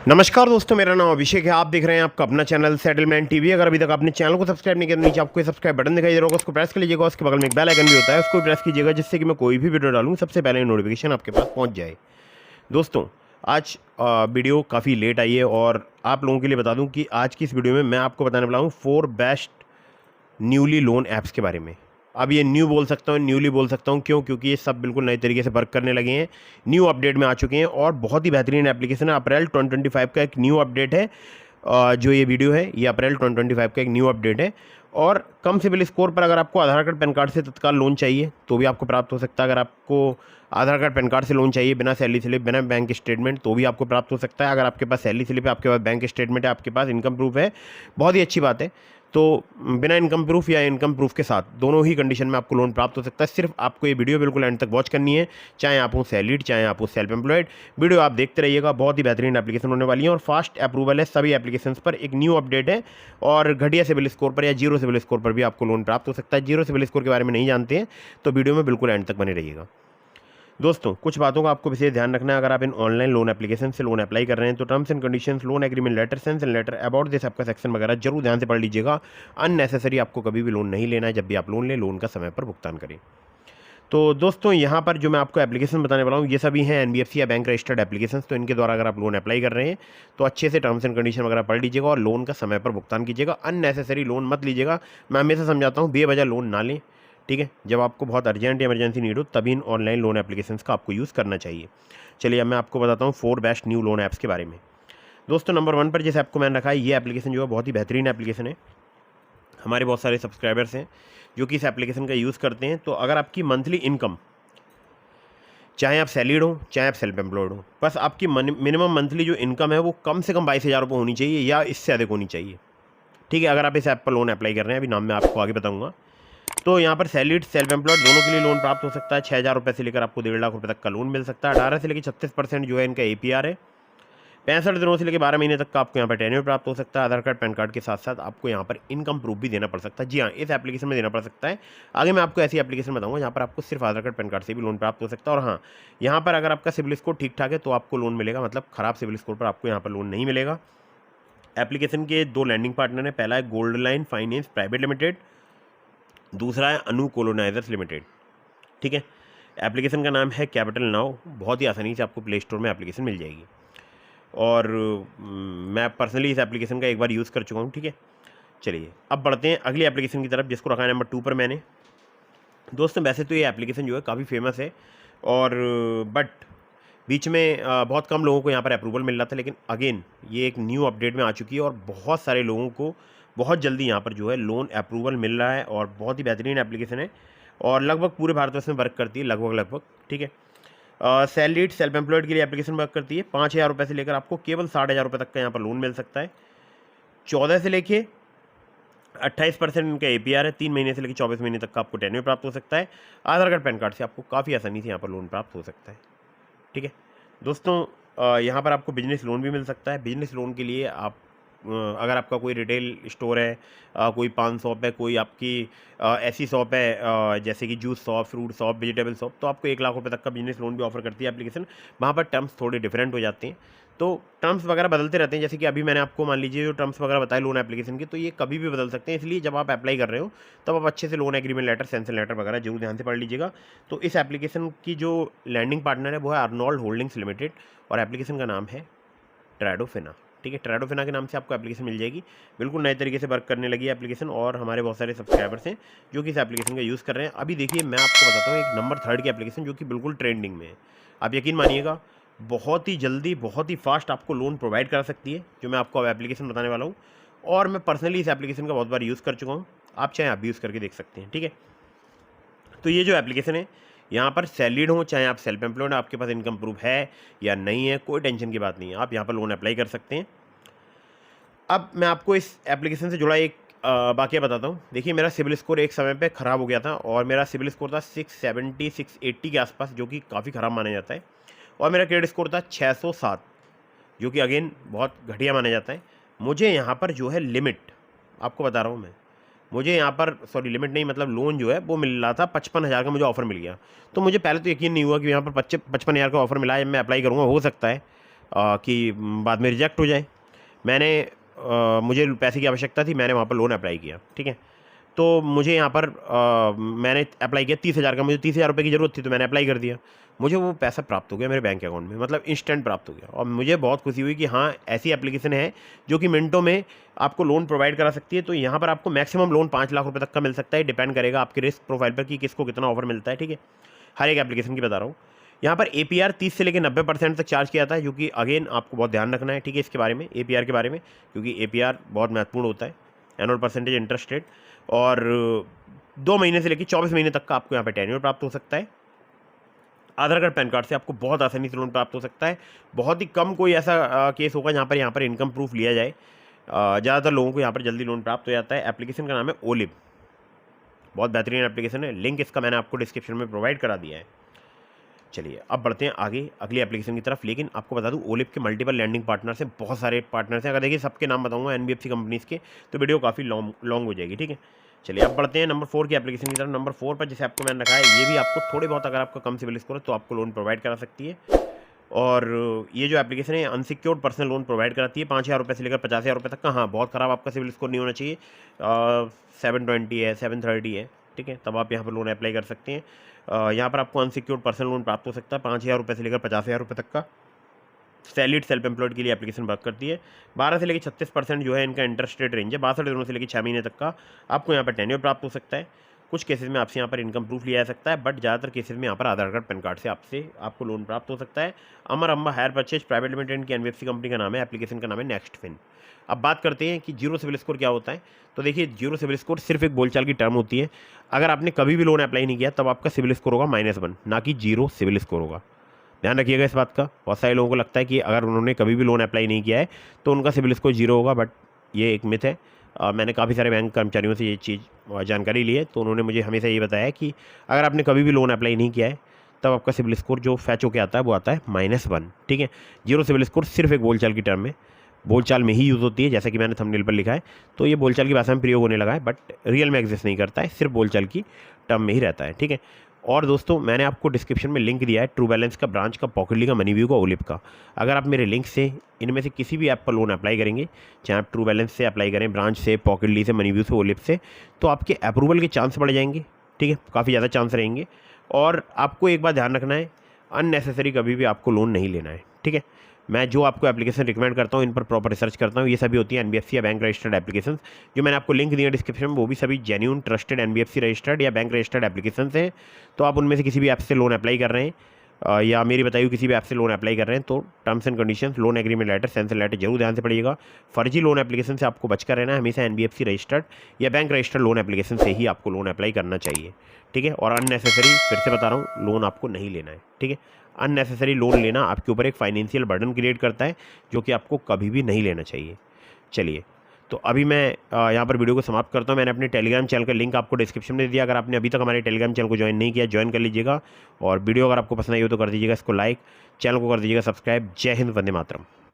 नमस्कार दोस्तों, मेरा नाम अभिषेक है। आप देख रहे हैं आपका अपना चैनल सेटलमेंट टीवी। अगर अभी तक आपने चैनल को सब्सक्राइब नहीं किया तो नीचे आपको ये सब्सक्राइब बटन दिखाई दे रहा होगा, उसको प्रेस कर लीजिएगा। उसके बगल में एक बेल आइकन भी होता है, उसको भी प्रेस कीजिएगा, जिससे कि मैं कोई भी वीडियो डालूँ सबसे पहले नोटिफिकेशन आपके पास पहुँच जाए। दोस्तों, आज वीडियो काफ़ी लेट आई है और आप लोगों के लिए बता दूँ कि आज की इस वीडियो में मैं आपको बताने वाला हूँ 4 बेस्ट न्यूली लोन ऐप्स के बारे में। अब ये न्यू बोल सकता हूँ, न्यूली बोल सकता हूँ, क्यों? क्योंकि ये सब बिल्कुल नए तरीके से वर्क करने लगे हैं, न्यू अपडेट में आ चुके हैं और बहुत ही बेहतरीन एप्लीकेशन है। अप्रैल 2025 का एक न्यू अपडेट है। जो ये वीडियो है ये अप्रैल 2025 का एक न्यू अपडेट है। और कम सिबिल स्कोर पर अगर आपको आधार कार्ड पैन कार्ड से तत्काल लोन चाहिए तो भी आपको प्राप्त हो सकता है। अगर आपको आधार कार्ड पैन कार्ड से लोन चाहिए बिना सैलरी स्लिप, बिना बैंक स्टेटमेंट, तो भी आपको प्राप्त हो सकता है। अगर आपके पास सैलरी स्लिप है, आपके पास बैंक स्टेटमेंट है, आपके पास इनकम प्रूफ है, बहुत ही अच्छी बात है। तो बिना इनकम प्रूफ या इनकम प्रूफ के साथ दोनों ही कंडीशन में आपको लोन प्राप्त हो सकता है। सिर्फ आपको ये वीडियो बिल्कुल एंड तक वॉच करनी है, चाहे आप हो सैलरीड, चाहे आप हो सेल्फ एम्प्लॉयड। वीडियो आप देखते रहिएगा, बहुत ही बेहतरीन एप्लीकेशन होने वाली है और फास्ट अप्रूवल है सभी एप्लीकेशंस पर। एक न्यू अपडेट है और घटिया सिबिल स्कोर पर या जीरो सिबिल स्कोर पर भी आपको लोन प्राप्त हो सकता है। जीरो सिबिल स्कोर के बारे में नहीं जानते हैं तो वीडियो में बिल्कुल एंड तक बने रहिएगा। दोस्तों, कुछ बातों का आपको विशेष ध्यान रखना है। अगर आप इन ऑनलाइन लोन एप्लीकेशन से लोन अप्लाई कर रहे हैं तो terms and conditions, loan agreement letter, sanction letter, about this आपका सेक्शन वगैरह जरूर ध्यान से पढ़ लीजिएगा। अननेसेसरी आपको कभी भी लोन नहीं लेना है। जब भी आप लोन लें, लोन का समय पर भुगतान करें। तो दोस्तों, यहाँ पर जो मैं आपको एप्लीकेशन बताने वाला हूँ ये सभी हैं एनबीएफसी या बैंक रजिस्टर्ड एप्लीकेशंस। तो इनके द्वारा अगर आप लोन अप्लाई कर रहे हैं तो अच्छे से टर्म्स एंड कंडीशन वगैरह पढ़ लीजिएगा और लोन का समय पर भुगतान कीजिएगा। अननेसेसरी लोन मत लीजिएगा। मैं हमेशा समझाता हूँ बेवजह लोन ना लें, ठीक है? जब आपको बहुत अर्जेंट इमरजेंसी नीड हो तभी इन ऑनलाइन लोन एप्लीकेशंस का आपको यूज़ करना चाहिए। चलिए, अब मैं आपको बताता हूँ 4 बेस्ट न्यू लोन ऐप्स के बारे में। दोस्तों, नंबर 1 पर जिस ऐप को मैंने रखा है, ये एप्लीकेशन जो है बहुत ही बेहतरीन एप्लीकेशन है। हमारे बहुत सारे सब्सक्राइबर्स हैं जो कि इस एप्लीकेशन का यूज़ करते हैं। तो अगर आपकी मंथली इनकम, चाहे आप सैलरीड हो चाहे आप सेल्फ एम्प्लॉयड हो, बस आपकी मिनिमम मंथली जो इनकम है वो कम से कम 22,000 रुपये होनी चाहिए या इससे अधिक होनी चाहिए, ठीक है? अगर आप इस ऐप पर लोन अप्लाई कर रहे हैं, अभी नाम मैं आपको आगे बताऊंगा। तो यहाँ पर सैलरीड, सेल्फ एम्प्लॉयड दोनों के लिए लोन प्राप्त हो सकता है। 6,000 रुपये से लेकर आपको 1.5 लाख रुपये तक का लोन मिल सकता है। 18 से लेकर 36% जो है इनका APR है। 65 दिनों से लेकर 12 महीने तक का आपको यहाँ पर टेन्योर प्राप्त हो सकता है। आधार कार्ड पैन कार्ड के साथ साथ आपको यहाँ पर इनकम प्रूफ भी देना पड़ सकता है। जी हाँ, इस एप्लीकेशन में देना पड़ सकता है। आगे मैं आपको ऐसी एप्लीकेशन बताऊंगा जहाँ पर आपको सिर्फ आधार कार्ड पैन कार्ड से भी लोन प्राप्त हो सकता है। और हाँ, यहाँ पर अगर आपका सिबिल स्कोर ठीक ठाक है तो आपको लोन मिलेगा, मतलब खराब सिबिल स्कोर पर आपको यहाँ पर लोन नहीं मिलेगा। एप्लीकेशन के 2 लैंडिंग पार्टनर हैं। पहला है gold line finance private limited, दूसरा है अनु कोलोनाइजर्स लिमिटेड, ठीक है? एप्लीकेशन का नाम है कैपिटल नाउ। बहुत ही आसानी से आपको प्ले स्टोर में एप्लीकेशन मिल जाएगी और मैं पर्सनली इस एप्लीकेशन का एक बार यूज़ कर चुका हूँ, ठीक है? चलिए, अब बढ़ते हैं अगली एप्लीकेशन की तरफ, जिसको रखा है नंबर 2 पर मैंने। दोस्तों, वैसे तो ये एप्लीकेशन जो है काफ़ी फेमस है और बट बीच में बहुत कम लोगों को यहाँ पर अप्रूवल मिल रहा था, लेकिन अगेन ये एक न्यू अपडेट में आ चुकी है और बहुत सारे लोगों को बहुत जल्दी यहाँ पर जो है लोन अप्रूवल मिल रहा है और बहुत ही बेहतरीन एप्लीकेशन है और लगभग पूरे भारतवर्ष में वर्क करती है, लगभग, ठीक है? सैलरीड, सेल्फ एम्प्लॉयड के लिए एप्लीकेशन वर्क करती है। 5,000 रुपये से लेकर आपको केवल 60,000 रुपये तक का यहाँ पर लोन मिल सकता है। 14 से लेके 28% इनका APR है। 3 महीने से लेकर 24 महीने तक का आपको टेन्योर प्राप्त हो सकता है। आधार कार्ड पैन कार्ड से आपको काफ़ी आसानी से यहाँ पर लोन प्राप्त हो सकता है, ठीक है? दोस्तों, यहाँ पर आपको बिजनेस लोन भी मिल सकता है। बिजनेस लोन के लिए आप अगर आपका कोई रिटेल स्टोर है, कोई पान शॉप है, कोई आपकी ऐसी शॉप है जैसे कि juice shop, fruit shop, vegetable shop, तो आपको 1 लाख रुपये तक का बिजनेस लोन भी ऑफर करती है एप्लीकेशन। वहाँ पर टर्म्स थोड़े डिफरेंट हो जाते हैं, तो टर्म्स वगैरह बदलते रहते हैं। जैसे कि अभी मैंने आपको मान लीजिए जो टर्म्स वगैरह बताए लोन एप्लीकेशन की, तो ये कभी भी बदल सकते हैं। इसलिए जब आप अप्लाई कर रहे हो तब आप अच्छे से loan agreement letter, sanction letter वगैरह जरूर ध्यान से पढ़ लीजिएगा। तो इस एप्लीकेशन की जो लैंडिंग पार्टनर है वो है अर्नोल्ड होल्डिंग्स लिमिटेड और एप्लीकेशन का नाम है ट्रेडोफिना, ठीक है? ट्रेडोफिना के नाम से आपको एप्लीकेशन मिल जाएगी। बिल्कुल नए तरीके से वर्क करने लगी है एप्लीकेशन और हमारे बहुत सारे सब्सक्राइबर्स हैं जो कि इस एप्लीकेशन का यूज़ कर रहे हैं। अभी देखिए, मैं आपको बताता हूँ एक नंबर 3 की एप्लीकेशन जो कि बिल्कुल ट्रेंडिंग में है। आप यकीन मानिएगा, बहुत ही जल्दी, बहुत ही फास्ट आपको लोन प्रोवाइड कर सकती है, जो मैं आपको अब एप्लीकेशन बताने वाला हूँ। और मैं पर्सनली इस एप्लीकेशन का बहुत बार यूज़ कर चुका हूँ। आप चाहे आप भी यूज़ करके देख सकते हैं, ठीक है? तो ये जो एप्लीकेशन है, यहाँ पर सैलरीड हो चाहे आप सेल्फ एम्प्लॉयड, आपके पास इनकम प्रूफ है या नहीं है, कोई टेंशन की बात नहीं है, आप यहाँ पर लोन अप्लाई कर सकते हैं। अब मैं आपको इस एप्लीकेशन से जुड़ा एक वाकया बताता हूँ। देखिए, मेरा सिबिल स्कोर एक समय पे ख़राब हो गया था और मेरा सिबिल स्कोर था 670 680 के आसपास, जो कि काफ़ी ख़राब माना जाता है। और मेरा क्रेडिट स्कोर था 607, जो कि अगेन बहुत घटिया माना जाता है। मुझे यहाँ पर जो है लिमिट, आपको बता रहा हूँ मैं, मुझे यहाँ पर सॉरी लिमिट नहीं, मतलब लोन जो है वो मिल रहा था 55,000 का, मुझे ऑफ़र मिल गया। तो मुझे पहले तो यकीन नहीं हुआ कि यहाँ पर 55,000 का ऑफ़र मिला है, मैं अप्लाई करूँगा, हो सकता है। कि बाद में रिजेक्ट हो जाए। मुझे पैसे की आवश्यकता थी, मैंने वहाँ पर लोन अप्लाई किया, ठीक है। तो मुझे यहाँ पर मैंने अप्लाई किया 30,000 का, मुझे 30,000 रुपये की ज़रूरत थी तो मैंने अप्लाई कर दिया। मुझे वो पैसा प्राप्त हो गया मेरे बैंक अकाउंट में, मतलब इंस्टेंट प्राप्त हो गया। और मुझे बहुत खुशी हुई कि हाँ, ऐसी एप्लीकेशन है जो कि मिनटों में आपको लोन प्रोवाइड करा सकती है। तो यहाँ पर आपको मैक्सिमम लोन 5 लाख रुपये तक का मिल सकता है, डिपेंड करेगा आपके रिस्क प्रोफाइल पर कि किसको कितना ऑफर मिलता है, ठीक है। हर एक एप्लीकेशन की बता रहा हूँ। यहाँ पर APR 30 से लेकर 90% तक चार्ज किया जाता है, जो कि अगेन आपको बहुत ध्यान रखना है, ठीक है, इसके बारे में, APR के बारे में, क्योंकि APR बहुत महत्वपूर्ण होता है, एनुअल परसेंटेज इंटरेस्ट रेट। और 2 महीने से लेकर 24 महीने तक का आपको यहाँ पर टेन्योर प्राप्त हो सकता है। आधार कार्ड पैन कार्ड से आपको बहुत आसानी से लोन प्राप्त हो सकता है। बहुत ही कम कोई ऐसा केस होगा जहाँ पर इनकम प्रूफ लिया जाए। ज़्यादातर लोगों को यहाँ पर जल्दी लोन प्राप्त हो जाता है। एप्लीकेशन का नाम है ओलिव, बहुत बेहतरीन एप्लीकेशन है, लिंक इसका मैंने आपको डिस्क्रिप्शन में प्रोवाइड करा दिया है। चलिए अब बढ़ते हैं आगे अगली एप्लीकेशन की तरफ। लेकिन आपको बता दूं, ओलिव के मल्टीपल लैंडिंग पार्टनर्स हैं, बहुत सारे पार्टनर्स हैं। अगर देखिए सबके नाम बताऊंगा NBFC कंपनीज़ के तो वीडियो काफ़ी लॉन्ग हो जाएगी, ठीक है। चलिए अब बढ़ते हैं नंबर 4 की एप्लीकेशन की तरफ। नंबर 4 पर जैसे आपको मैंने रखा है, ये भी आपको थोड़े बहुत, अगर आपका कम सिविल स्कोर है तो आपको लोन प्रोवाइड करा सकती है। और ये जो एप्लीकेशन है अनसिक्योर्ड पर्सनल लोन प्रोवाइड कराती है 5,000 रुपये से लेकर 50,000 रुपये तक का। हाँ, बहुत ख़राब आपका सिविल स्कोर नहीं होना चाहिए, 720 है, 730 है, ठीक है, तब आप यहाँ पर लोन अप्लाई कर सकते हैं। यहाँ पर आपको अनसिक्योर्ड पर्सनल लोन प्राप्त हो सकता है 5,000 रुपये से लेकर 50,000 रुपये तक का। सैलरीड सेल्फ एम्प्लॉयड के लिए एप्लीकेशन वर्क करती है। 12 से लेकर 36% जो है इनका इंटरेस्ट रेट रेंज है। 62 दिनों से लेकर 6 महीने तक का आपको यहाँ पर टेन्योर प्राप्त हो सकता है। कुछ केसेस में आपसे यहाँ पर इनकम प्रूफ लिया जा सकता है, बट ज़्यादातर केसेस में यहाँ पर आधार कार्ड पैन कार्ड से आपको लोन प्राप्त हो सकता है। Amar Amba hire purchase private limited की NBFC कंपनी का नाम है, एप्लीकेशन का नाम है नेक्स्ट फिन। अब बात करते हैं कि जीरो सिविल स्कोर क्या होता है। तो देखिए, जीरो सिविल स्कोर सिर्फ एक बोलचाल की टर्म होती है। अगर आपने कभी भी लोन अप्लाई नहीं किया तब आपका सिविल स्कोर होगा -1, ना कि जीरो सिविल स्कोर होगा। ध्यान रखिएगा इस बात का। बहुत सारे लोगों को लगता है कि अगर उन्होंने कभी भी लोन अप्लाई नहीं किया है तो उनका सिविल स्कोर जीरो होगा, बट ये एक मिथ है। मैंने काफ़ी सारे बैंक कर्मचारियों से ये चीज़ जानकारी ली है, तो उन्होंने मुझे हमेशा ये बताया कि अगर आपने कभी भी लोन अप्लाई नहीं किया है तब आपका सिविल स्कोर जो फैच होकर आता है वो आता है -1, ठीक है। जीरो सिविल स्कोर सिर्फ एक बोलचाल की टर्म है, बोलचाल में ही यूज़ होती है, जैसा कि मैंने थंबनेल पर लिखा है। तो ये बोलचाल की भाषा में प्रयोग होने लगा है, बट रियल में एग्जिस्ट नहीं करता है, सिर्फ बोलचाल की टर्म में ही रहता है, ठीक है। और दोस्तों, मैंने आपको डिस्क्रिप्शन में लिंक दिया है ट्रू बैलेंस का, ब्रांच का, पॉकेटली का, मनीव्यू का, ओलिव का। अगर आप मेरे लिंक से इनमें से किसी भी ऐप पर लोन अप्लाई करेंगे, चाहे आप ट्रू बैलेंस से अप्लाई करें, ब्रांच से, पॉकेटली से, मनीव्यू से, ओलिव से, तो आपके अप्रूवल के चांस बढ़ जाएंगे, ठीक है, काफ़ी ज़्यादा चांस रहेंगे। और आपको एक बात ध्यान रखना है, अननेसेसरी कभी भी आपको लोन नहीं लेना है, ठीक है। मैं जो आपको एप्लीकेशन रिकमेंड करता हूँ, इन पर प्रॉपर रिसर्च करता हूँ, ये सभी होती है NBFC या बैंक रजिस्टर्ड एप्लीकेशन। जो मैंने आपको लिंक दिया डिस्क्रिप्शन में, वो भी सभी जेन्यून ट्रस्टेड NBFC रजिस्टर्ड या बैंक रजिस्टर्ड एप्लीकेशन हैं। तो आप उनमें से किसी भी ऐप से लोन अप्लाई कर रहे हैं या मेरी बताई हुई किसी भी ऐप से लोन अप्लाई कर रहे हैं, तो terms and conditions, loan agreement letter, sanction letter जरूर ध्यान से पढ़िएगा। फर्जी लोन एप्लीकेशन से आपको बचकर रहना है, हमेशा NBFC रजिस्टर्ड या बैंक रजिस्टर्ड लोन एप्लीकेशन से ही आपको लोन अप्लाई करना चाहिए, ठीक है। और अननेसेसरी, फिर से बता रहा हूँ, लोन आपको नहीं लेना है, ठीक है। अननेसेसरी लोन लेना आपके ऊपर एक फाइनेंशियल बर्डन क्रिएट करता है, जो कि आपको कभी भी नहीं लेना चाहिए। चलिए, तो अभी मैं यहाँ पर वीडियो को समाप्त करता हूँ। मैंने अपने टेलीग्राम चैनल का लिंक आपको डिस्क्रिप्शन में दे दिया। अगर आपने अभी तक हमारे टेलीग्राम चैनल को ज्वाइन नहीं किया, ज्वाइन कर लीजिएगा। और वीडियो अगर आपको पसंद आई हो तो कर दीजिएगा इसको लाइक, चैनल को कर दीजिएगा सब्सक्राइब। जय हिंद, वंदे मातरम।